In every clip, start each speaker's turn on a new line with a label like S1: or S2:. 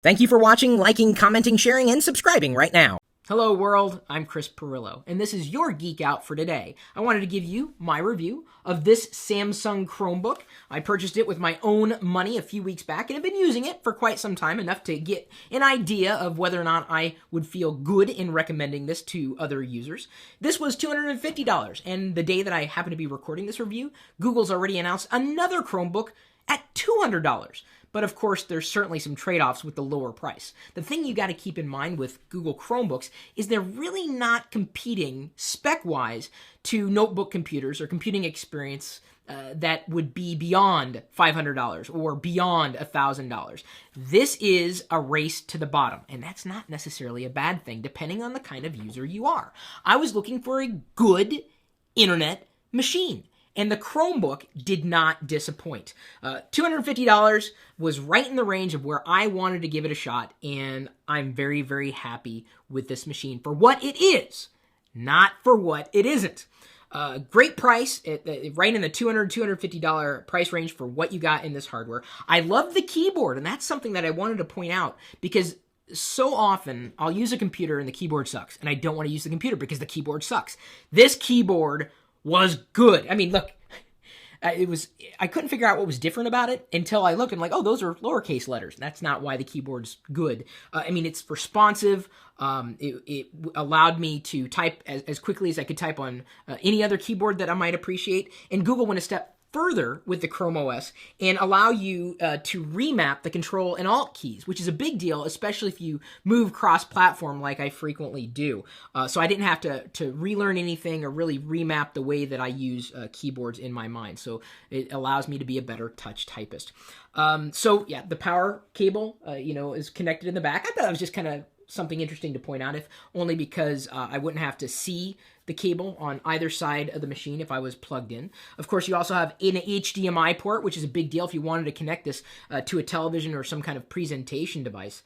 S1: Thank you for watching, liking, commenting, sharing, and subscribing right now.
S2: Hello world, I'm Chris Pirillo, and this is your Geek Out for today. I wanted to give you my review of this Samsung Chromebook. I purchased it with my own money a few weeks back and have been using it for quite some time, enough to get an idea of whether or not I would feel good in recommending this to other users. This was $250, and the day that I happen to be recording this review, Google's already announced another Chromebook at $200. But of course, there's certainly some trade-offs with the lower price. The thing you got to keep in mind with Google Chromebooks is they're really not competing spec-wise to notebook computers or computing experience that would be beyond $500 or beyond $1,000. This is a race to the bottom, and that's not necessarily a bad thing, depending on the kind of user you are. I was looking for a good internet machine, and the Chromebook did not disappoint. $250 was right in the range of where I wanted to give it a shot, and I'm very, very happy with this machine for what it is, not for what it isn't. Great price, right in the $200, $250 price range for what you got in this hardware. I love the keyboard, and that's something that I wanted to point out because so often I'll use a computer and the keyboard sucks, and I don't want to use the computer because the keyboard sucks. This keyboard was good. I mean, look, I couldn't figure out what was different about it until I looked and like, oh, those are lowercase letters. That's not why the keyboard's good. I mean, it's responsive. It allowed me to type as quickly as I could type on any other keyboard that I might appreciate. And Google went a step further with the Chrome OS and allow you to remap the Control and Alt keys, which is a big deal, especially if you move cross-platform like I frequently do. So I didn't have to relearn anything or really remap the way that I use keyboards in my mind. So it allows me to be a better touch typist. So yeah, the power cable, is connected in the back. I thought it was just kind of something interesting to point out, if only because I wouldn't have to see the cable on either side of the machine if I was plugged in. Of course, you also have an HDMI port, which is a big deal if you wanted to connect this to a television or some kind of presentation device.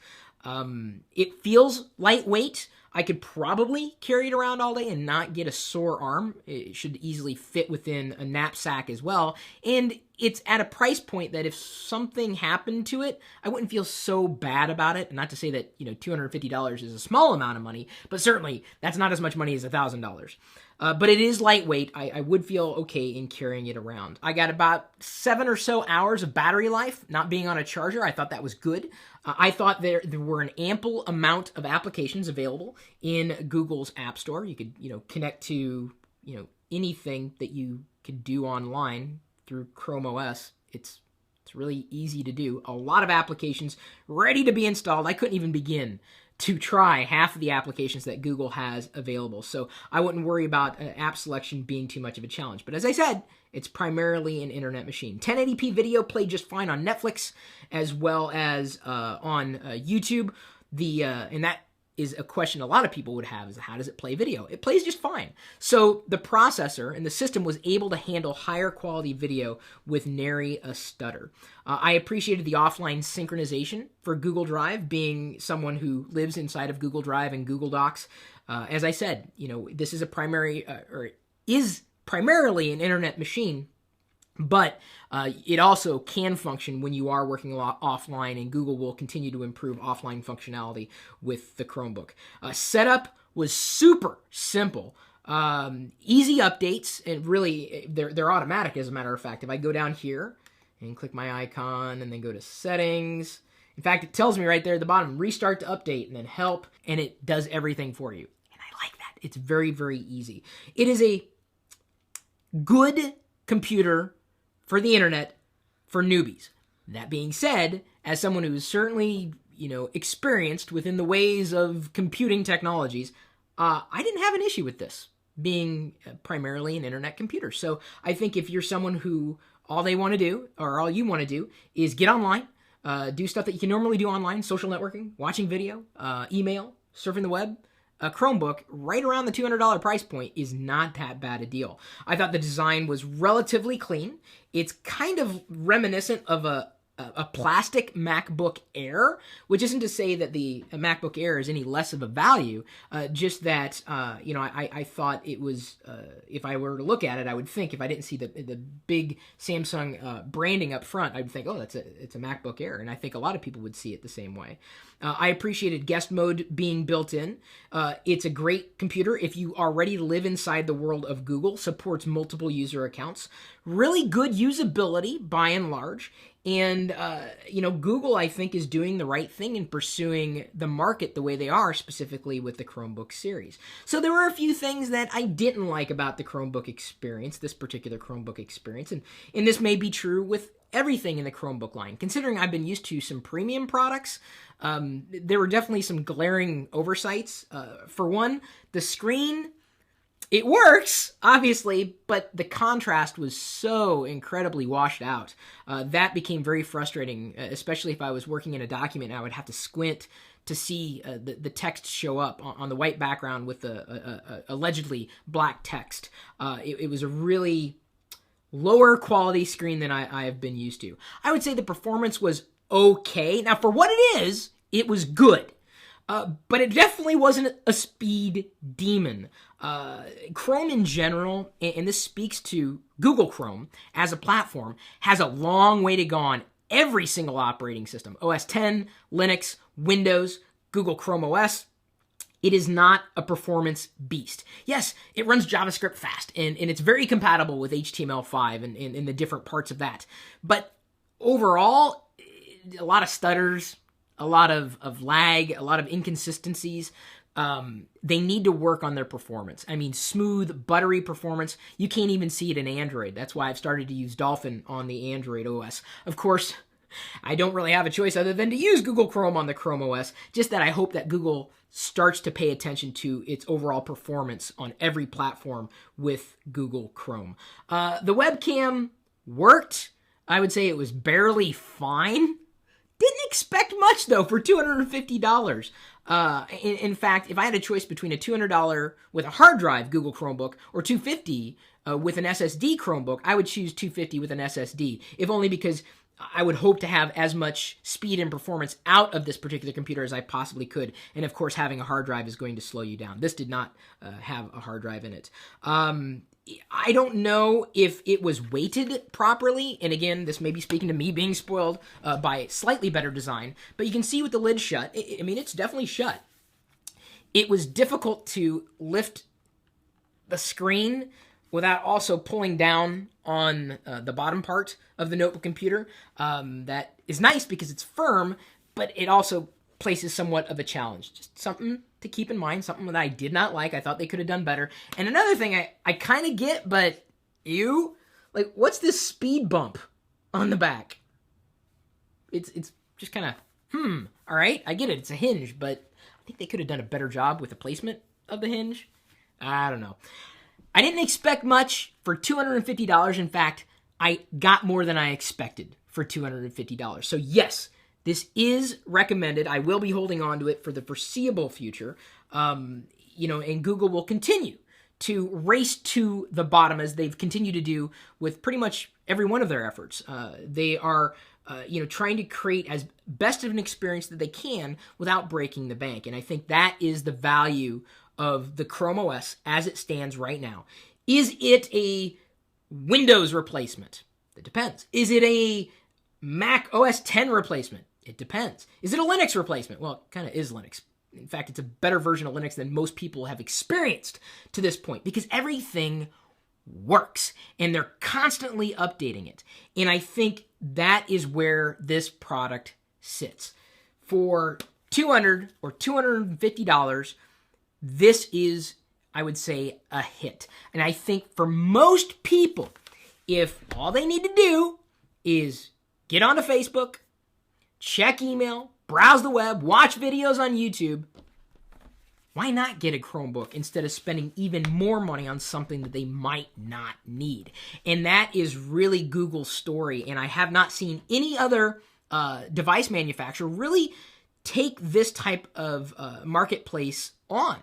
S2: It feels lightweight. I could probably carry it around all day and not get a sore arm. It should easily fit within a knapsack as well. And it's at a price point that if something happened to it, I wouldn't feel so bad about it. Not to say that, $250 is a small amount of money, but certainly that's not as much money as $1,000. But it is lightweight. I would feel okay in carrying it around. I got about 7 or so hours of battery life, not being on a charger. I thought that was good. I thought there were an ample amount of applications available in Google's App Store. You could, connect to, anything that you could do online through Chrome OS. It's really easy to do. A lot of applications ready to be installed. I couldn't even begin to try half of the applications that Google has available. So I wouldn't worry about app selection being too much of a challenge. But as I said, it's primarily an internet machine. 1080p video played just fine on Netflix as well as on YouTube. And that is a question a lot of people would have, is how does it play video? It plays just fine. So the processor and the system was able to handle higher quality video with nary a stutter. I appreciated the offline synchronization for Google Drive, being someone who lives inside of Google Drive and Google Docs. As I said, this is is primarily an internet machine, but it also can function when you are working a lot offline, and Google will continue to improve offline functionality with the Chromebook. Setup was super simple. Easy updates, and really, they're automatic, as a matter of fact. If I go down here and click my icon and then go to settings, in fact, it tells me right there at the bottom, restart to update, and then help, and it does everything for you. And I like that. It's very, very easy. It is a good computer for the internet for newbies. That being said, as someone who's certainly, experienced within the ways of computing technologies, I didn't have an issue with this being primarily an internet computer. So I think if you're someone who all you want to do is get online, do stuff that you can normally do online, social networking, watching video, email, surfing the web, a Chromebook right around the $200 price point is not that bad a deal. I thought the design was relatively clean. It's kind of reminiscent of a a plastic MacBook Air, which isn't to say that the MacBook Air is any less of a value, just that, I thought it was, if I were to look at it, I would think, if I didn't see the big Samsung branding up front, I'd think, oh, it's a MacBook Air, and I think a lot of people would see it the same way. I appreciated guest mode being built in. It's a great computer if you already live inside the world of Google, supports multiple user accounts, really good usability by and large, and, Google, I think, is doing the right thing in pursuing the market the way they are, specifically with the Chromebook series. So there were a few things that I didn't like about the Chromebook experience, this particular Chromebook experience, and this may be true with everything in the Chromebook line. Considering I've been used to some premium products, there were definitely some glaring oversights. For one, the screen, it works, obviously, but the contrast was so incredibly washed out. That became very frustrating, especially if I was working in a document and I would have to squint to see the text show up on the white background with the allegedly black text. It was a really lower quality screen than I have been used to. I would say the performance was okay. Now, for what it is, it was good. But it definitely wasn't a speed demon. Chrome in general, and this speaks to Google Chrome as a platform, has a long way to go on every single operating system. OS X, Linux, Windows, Google Chrome OS. It is not a performance beast. Yes, it runs JavaScript fast, and it's very compatible with HTML5 and the different parts of that. But overall, a lot of stutters, a lot of lag, a lot of inconsistencies. They need to work on their performance. I mean, smooth, buttery performance. You can't even see it in Android. That's why I've started to use Dolphin on the Android OS. Of course, I don't really have a choice other than to use Google Chrome on the Chrome OS, just that I hope that Google starts to pay attention to its overall performance on every platform with Google Chrome. The webcam worked. I would say it was barely fine. Didn't expect much, though, for $250. In fact, if I had a choice between a $200 with a hard drive Google Chromebook or $250 with an SSD Chromebook, I would choose $250 with an SSD, if only because I would hope to have as much speed and performance out of this particular computer as I possibly could. And of course, having a hard drive is going to slow you down. This did not have a hard drive in it. I don't know if it was weighted properly. And again, this may be speaking to me being spoiled by slightly better design. But you can see with the lid shut, it's definitely shut. It was difficult to lift the screen without also pulling down on the bottom part of the notebook computer. That is nice because it's firm, but it also places somewhat of a challenge. Just something to keep in mind, something that I did not like. I thought they could have done better. And another thing I kind of get, but what's this speed bump on the back? It's just kind of, all right, I get it. It's a hinge, but I think they could have done a better job with the placement of the hinge. I don't know. I didn't expect much for $250. In fact, I got more than I expected for $250. So yes, this is recommended. I will be holding on to it for the foreseeable future. And Google will continue to race to the bottom as they've continued to do with pretty much every one of their efforts. They are, trying to create as best of an experience that they can without breaking the bank. And I think that is the value of the Chrome OS as it stands right now. Is it a Windows replacement? It depends. Is it a Mac OS X replacement? It depends. Is it a Linux replacement? Well, it kind of is Linux. In fact, it's a better version of Linux than most people have experienced to this point because everything works and they're constantly updating it. And I think that is where this product sits. For $200 or $250, this is, I would say, a hit. And I think for most people, if all they need to do is get onto Facebook, check email, browse the web, watch videos on YouTube, why not get a Chromebook instead of spending even more money on something that they might not need? And that is really Google's story. And I have not seen any other device manufacturer really take this type of marketplace on.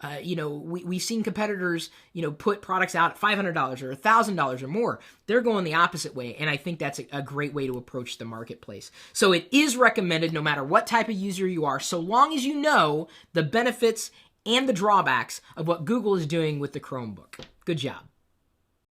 S2: We've seen competitors, put products out at $500 or $1,000 or more. They're going the opposite way, and I think that's a great way to approach the marketplace. So it is recommended no matter what type of user you are, so long as you know the benefits and the drawbacks of what Google is doing with the Chromebook. Good job.